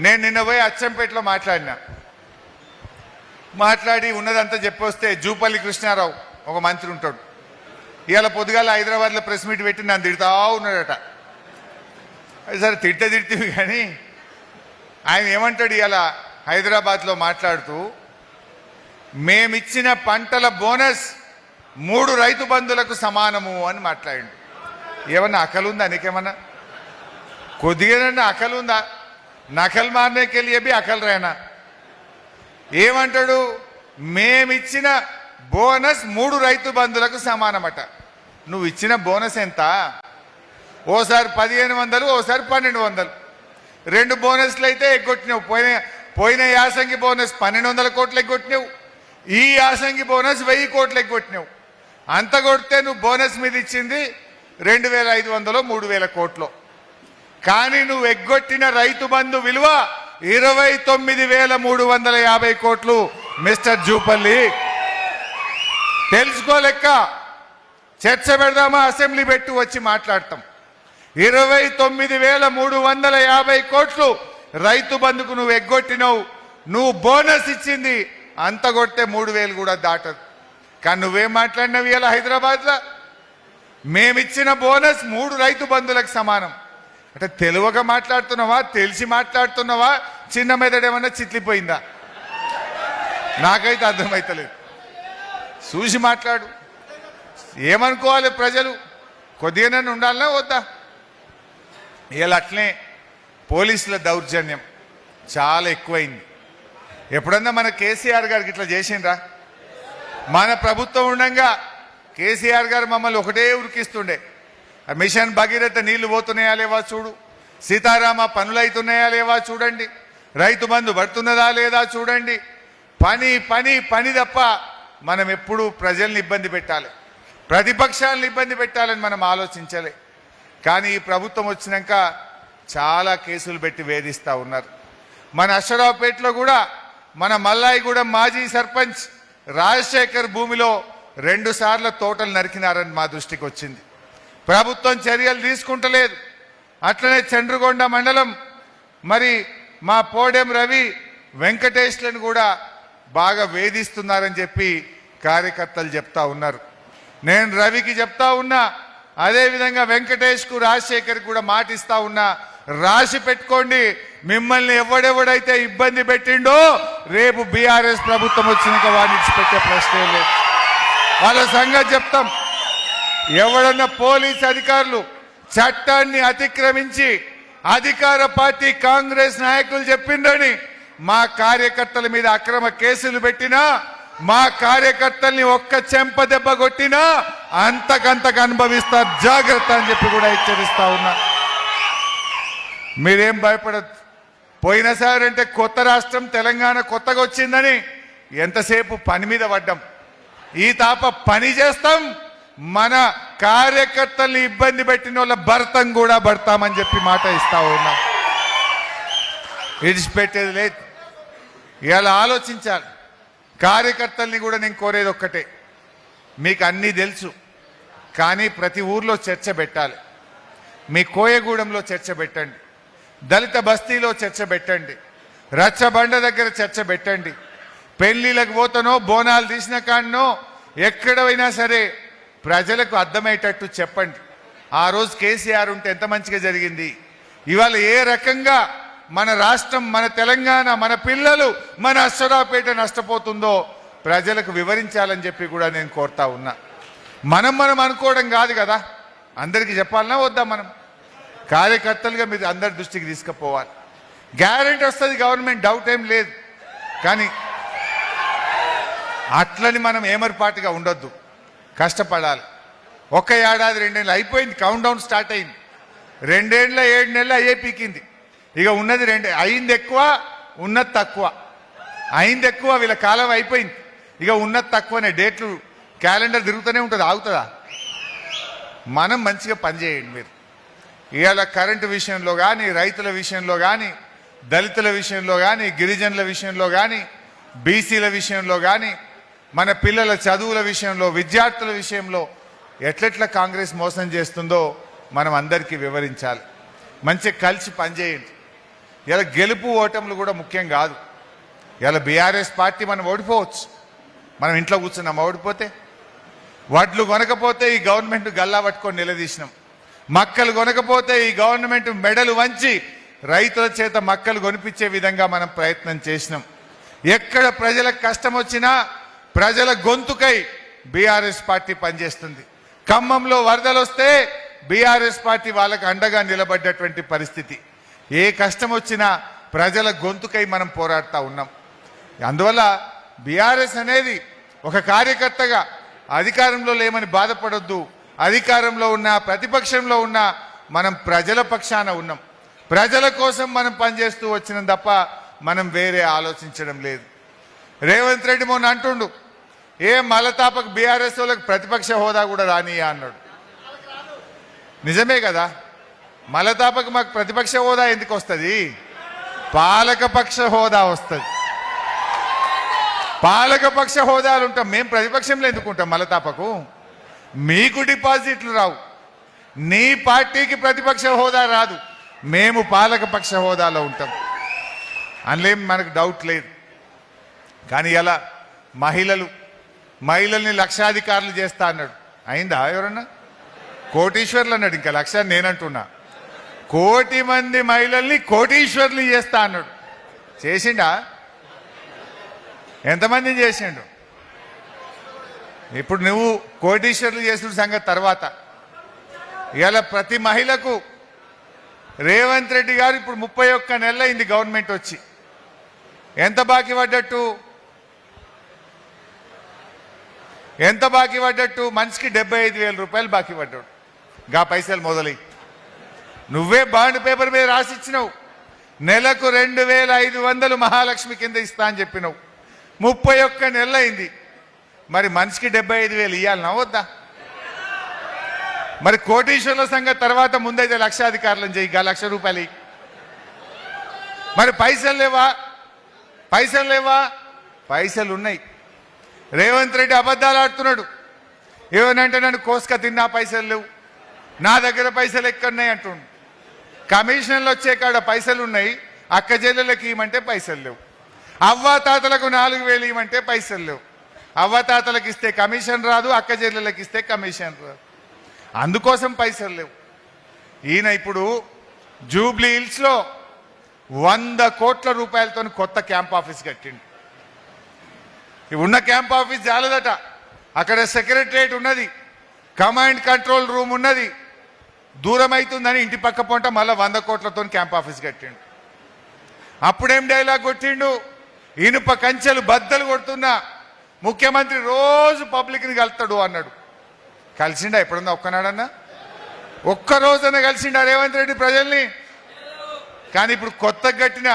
నేను నిన్న పోయి అచ్చంపేటలో మాట్లాడి ఉన్నదంతా చెప్పొస్తే జూపల్లి కృష్ణారావు ఒక మంత్రి ఉంటాడు. ఇవాళ పొద్దుగాల హైదరాబాద్లో ప్రెస్ మీట్ పెట్టి నన్ను తిడతా ఉన్నాడట. అది సరే తిడితే కానీ ఆయన ఏమంటాడు ఇవాళ హైదరాబాద్లో మాట్లాడుతూ, మేమిచ్చిన పంటల బోనస్ 3 రైతు బంధులకు సమానము అని మాట్లాడిండు. ఏమన్నా అకలుందా నీకేమన్నా? కొద్దిగానన్నా అకలుందా? నకల్ మారనేకి వెళ్ళి అకల్ రేనా? ఏమంటాడు? మేమిచ్చిన బోనస్ 3 రైతు బంధులకు సమానమట. నువ్వు ఇచ్చిన బోనస్ ఎంత? ఓసారి 1500, ఓసారి 1200. 2 బోనస్లు అయితే ఎగ్గొట్టినావు. పోయిన యాసంగి బోనస్ 1200 కోట్లు ఎగ్గొట్టినావు. ఈ యాసంగి బోనస్ 1000 కోట్లు ఎగ్గొట్టినావు. అంత కొడితే నువ్వు బోనస్ మీద ఇచ్చింది 2500, 3000 కోట్లు. కానీ నువ్వు ఎగ్గొట్టిన రైతు బంధు విలువ 29,350 కోట్లు. మిస్టర్ జూపల్లి తెలుసుకోలేక చర్చ పెడదామా? అసెంబ్లీ పెట్టి వచ్చి మాట్లాడతాం. 29,350 కోట్లు రైతు బంధుకు నువ్వు ఎగ్గొట్టినావు. నువ్వు బోనస్ ఇచ్చింది అంత కొడితే 3000 కూడా దాటదు. కానీ నువ్వేం మాట్లాడినావు ఇలా హైదరాబాద్లో? మేమిచ్చిన బోనస్ 3 రైతు బంధులకు సమానం అంటే తెలుగుక మాట్లాడుతున్నావా, తెలిసి మాట్లాడుతున్నావా, చిన్న మెదడేమన్నా చిట్లిపోయిందా? నాకైతే అర్థమైతలేదు. చూసి మాట్లాడు. ఏమనుకోవాలి ప్రజలు? కొద్దిగానే ఉండాలనా వద్దా? ఇలా అట్లనే పోలీసుల దౌర్జన్యం చాలా ఎక్కువైంది. ఎప్పుడన్నా మన కేసీఆర్ గారికి ఇట్లా చేసిండ్రా? మన ప్రభుత్వం ఉండగా కేసీఆర్ గారు మమ్మల్ని ఒకటే ఉరికిస్తుండే. మిషన్ భగీరథ నీళ్లు పోతున్నాయా లేవా చూడు, సీతారామ పనులు అవుతున్నాయా లేవా చూడండి, రైతు బంధు పడుతున్నదా లేదా చూడండి. పని పని పని తప్ప మనం ఎప్పుడు ప్రజల్ని ఇబ్బంది పెట్టాలి, ప్రతిపక్షాలను ఇబ్బంది పెట్టాలని మనం ఆలోచించలే. కానీ ఈ ప్రభుత్వం వచ్చినాక చాలా కేసులు పెట్టి వేధిస్తూ ఉన్నారు. మన అశ్వరావుపేటలో కూడా మన మల్లాయిగూడెం మాజీ సర్పంచ్ రాజశేఖర్ భూమిలో 2 సార్లు తోటలు నరికినారని మా దృష్టికి వచ్చింది. ప్రభుత్వం చర్యలు తీసుకుంటలేదు. అట్లనే చండ్రుగొండ మండలం మరి మా పోడెం రవి వెంకటేష్లను కూడా బాగా వేధిస్తున్నారని చెప్పి కార్యకర్తలు చెప్తా ఉన్నారు. నేను రవికి చెప్తా ఉన్నా, అదేవిధంగా వెంకటేష్కు రాజశేఖర్ కూడా మాటిస్తా ఉన్నా, రాసి పెట్టుకోండి. మిమ్మల్ని ఎవడెవడైతే ఇబ్బంది పెట్టిండో రేపు బీఆర్ఎస్ ప్రభుత్వం వచ్చినాక వాడిని ఇచ్చిపెట్టే ప్రశ్నే లేదు. వాళ్ళ సంగతి చెప్తాం. ఎవడన్నా పోలీస్ అధికారులు చట్టాన్ని అతిక్రమించి అధికార పార్టీ కాంగ్రెస్ నాయకులు చెప్పిండని మా కార్యకర్తల మీద అక్రమ కేసులు పెట్టినా, మా కార్యకర్తల్ని ఒక్క చెంప దెబ్బ కొట్టినా అంతకంతకు అనుభవిస్తారు, జాగ్రత్త అని చెప్పి కూడా హెచ్చరిస్తా ఉన్నా. మీరేం భయపడద్దు. పోయినసారి అంటే కొత్త రాష్ట్రం తెలంగాణ కొత్తగా వచ్చిందని ఎంతసేపు పని మీద పడ్డాం. ఈ తాప పని చేస్తాం, మన కార్యకర్తల్ని ఇబ్బంది పెట్టిన వాళ్ళ భర్తం కూడా పడతామని చెప్పి మాట ఇస్తా ఉన్నాం. విడిచిపెట్టేది లేదు. ఇలా ఆలోచించాలి. కార్యకర్తల్ని కూడా నేను కోరేది ఒక్కటే, మీకు అన్నీ తెలుసు కానీ ప్రతి ఊర్లో చర్చ పెట్టాలి. మీ కోయగూడెంలో చర్చ పెట్టండి, దళిత బస్తీలో చర్చ పెట్టండి, రచ్చబండ దగ్గర చర్చ పెట్టండి. పెళ్లిళ్ళకు పోతానో బోనాలు తీసిన కాడనో ఎక్కడైనా సరే ప్రజలకు అర్థమయ్యేటట్టు చెప్పండి. ఆ రోజు కేసీఆర్ ఉంటే ఎంత మంచిగా జరిగింది, ఇవాళ ఏ రకంగా మన రాష్ట్రం, మన తెలంగాణ, మన పిల్లలు, మన అశ్వరావుపేట నష్టపోతుందో ప్రజలకు వివరించాలని చెప్పి కూడా నేను కోరుతా ఉన్నా. మనం అనుకోవడం కాదు కదా, అందరికీ చెప్పాలన్నా వద్దా? మనం కార్యకర్తలుగా మీరు అందరి దృష్టికి తీసుకుపోవాలి. గ్యారెంటీ వస్తుంది గవర్నమెంట్, డౌట్ ఏం లేదు. కానీ అట్లని మనం ఏమర్పాటుగా ఉండొద్దు, కష్టపడాలి. 1 ఏడాది 2 నెలలు అయిపోయింది, కౌంట్ డౌన్ స్టార్ట్ అయింది. 2 ఏళ్ళ 7 నెలలు అయ్యే పీకింది. ఇక ఉన్నది 2. అయింది ఎక్కువ, ఉన్నది తక్కువ. అయింది ఎక్కువ, వీళ్ళ కాలం అయిపోయింది. ఇక ఉన్నది తక్కువనే. డేట్లు క్యాలెండర్ తిరుగుతూనే ఉంటుంది, ఆగుతుందా? మనం మంచిగా పనిచేయండి. మీరు ఇవాళ కరెంటు విషయంలో కానీ, రైతుల విషయంలో కానీ, దళితుల విషయంలో కానీ, గిరిజనుల విషయంలో కానీ, బీసీల విషయంలో కానీ, మన పిల్లల చదువుల విషయంలో, విద్యార్థుల విషయంలో ఎట్లెట్లా కాంగ్రెస్ మోసం చేస్తుందో మనం అందరికీ వివరించాలి. మంచిగా కలిసి పనిచేయండి. ఇలా గెలుపు ఓటములు కూడా ముఖ్యం కాదు. ఇలా బీఆర్ఎస్ పార్టీ మనం ఓడిపోవచ్చు. మనం ఇంట్లో కూర్చున్నాం ఓడిపోతే, వడ్లు కొనకపోతే ఈ గవర్నమెంట్ గల్లా పట్టుకొని నిలదీసినాం, మక్కలు కొనకపోతే ఈ గవర్నమెంట్ మెడలు వంచి రైతుల చేత మక్కలు కొనిపించే విధంగా మనం ప్రయత్నం చేసినాం. ఎక్కడ ప్రజలకు కష్టం వచ్చినా ప్రజల గొంతుకై బీఆర్ఎస్ పార్టీ పనిచేస్తుంది. ఖమ్మంలో వరదలు వస్తే బీఆర్ఎస్ పార్టీ వాళ్ళకు అండగా నిలబడ్డటువంటి పరిస్థితి. ఏ కష్టం వచ్చినా ప్రజల గొంతుకై మనం పోరాడుతూ ఉన్నాం. అందువల్ల బీఆర్ఎస్ అనేది ఒక కార్యకర్తగా అధికారంలో లేమని బాధపడొద్దు. అధికారంలో ఉన్నా ప్రతిపక్షంలో ఉన్నా మనం ప్రజల పక్షాన ఉన్నాం. ప్రజల కోసం మనం పనిచేస్తూ వచ్చినాం తప్ప మనం వేరే ఆలోచించడం లేదు. రేవంత్ రెడ్డి మొన్న అంటుండు, ఏ మలతాపకు బీఆర్ఎస్ వాళ్ళకి ప్రతిపక్ష హోదా కూడా రానియా అన్నాడు. నిజమే కదా, మలతాపకు మాకు ప్రతిపక్ష హోదా ఎందుకు వస్తుంది? పాలకపక్ష హోదా వస్తుంది. పాలకపక్ష హోదాలు ఉంటాం, మేము ప్రతిపక్షంలో ఎందుకుంటాం? మలతాపకు మీకు డిపాజిట్లు రావు, నీ పార్టీకి ప్రతిపక్ష హోదా రాదు, మేము పాలకపక్ష హోదాలో ఉంటాం. అందులో మనకు డౌట్ లేదు. కానీ ఇలా మహిళల్ని లక్షాధికారులు చేస్తా అన్నాడు. అయిందా? ఎవరన్నా కోటీశ్వర్లు అన్నాడు. ఇంకా లక్ష నేనంటున్నా, 1 కోటి మంది మహిళల్ని కోటీశ్వర్లు చేస్తా అన్నాడు. చేసిండా? ఎంతమందిని చేసిండు? ఇప్పుడు నువ్వు కోటీశ్వర్లు చేసిన సంగతి తర్వాత, ఇలా ప్రతి మహిళకు రేవంత్ రెడ్డి గారు ఇప్పుడు 31 నెలలు అయింది గవర్నమెంట్ వచ్చి. ఎంత బాకీ పడ్డట్టు? మనిషికి 75,000 రూపాయలు బాకీ పడ్డాడు. గా పైసలు మొదలై నువ్వే బాండ్ పేపర్ మీద రాసిచ్చినావు. నెలకు 2,500 మహాలక్ష్మి కింద ఇస్తా అని చెప్పినావు. 31 నెలలు అయింది. మరి మనిషికి 75,000 ఇవ్వాలన్నా వద్దా? మరి కోటీశ్వర్ల సంగతి తర్వాత ముందైతే లక్షాధికారులను చేయి, గా ₹1,00,000. మరి పైసలు లేవా? పైసలు ఉన్నాయి. రేవంత్ రెడ్డి అబద్ధాలు ఆడుతున్నాడు. ఏమనంటే నన్ను కోసుక తిన్నా పైసలు లేవు, నా దగ్గర పైసలు ఎక్కడున్నాయి అంటుండు. కమిషన్లు వచ్చే కాడ పైసలు ఉన్నాయి, అక్క చెల్లెళ్ళకి ఇవ్వమంటే పైసలు లేవు. అవ్వాతాతలకు 4,000 ఇవ్వమంటే పైసలు లేవు. అవ్వాతాతలకు ఇస్తే కమిషన్ రాదు, అక్క చెల్లెళ్ళకి ఇస్తే కమిషన్ రాదు. అందుకోసం పైసలు లేవు. ఈయన ఇప్పుడు జూబ్లీ హిల్స్లో 100 కోట్ల రూపాయలతో కొత్త క్యాంప్ ఆఫీస్ కట్టిండు. ఉన్న క్యాంప్ ఆఫీస్ చాలదట, అక్కడ సెక్రటరియట్ ఉన్నది, కమాండ్ కంట్రోల్ రూమ్ ఉన్నది. దూరం అవుతుందని ఇంటి పక్క పొంట మళ్ళీ 100 కోట్లతో క్యాంప్ ఆఫీస్ కట్టిండు. అప్పుడేం డైలాగ్ కొట్టిండు, ఇనుప కంచెలు బద్దలు కొడుతున్నా ముఖ్యమంత్రి రోజు పబ్లిక్ని కలుతాడు అన్నాడు. కలిసిండా? ఎప్పుడన్నా ఒక్కనాడన్నా? ఒక్క రోజన్నా కలిసిండా రేవంత్ రెడ్డి ప్రజల్ని? కానీ ఇప్పుడు కొత్తగా కట్టిన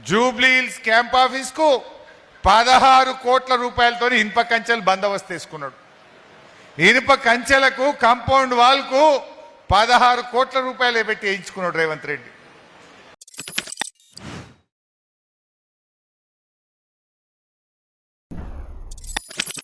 జూబ్లీ హిల్స్ క్యాంప్ ఆఫీస్కు 16 కోట్ల రూపాయలతో ఇనుప కంచెలు బందోబస్తు తీసుకున్నాడు. ఇనుప కంచెలకు కాంపౌండ్ వాల్కు 16 కోట్ల రూపాయలు పెట్టి వేయించుకున్నాడు రేవంత్ రెడ్డి.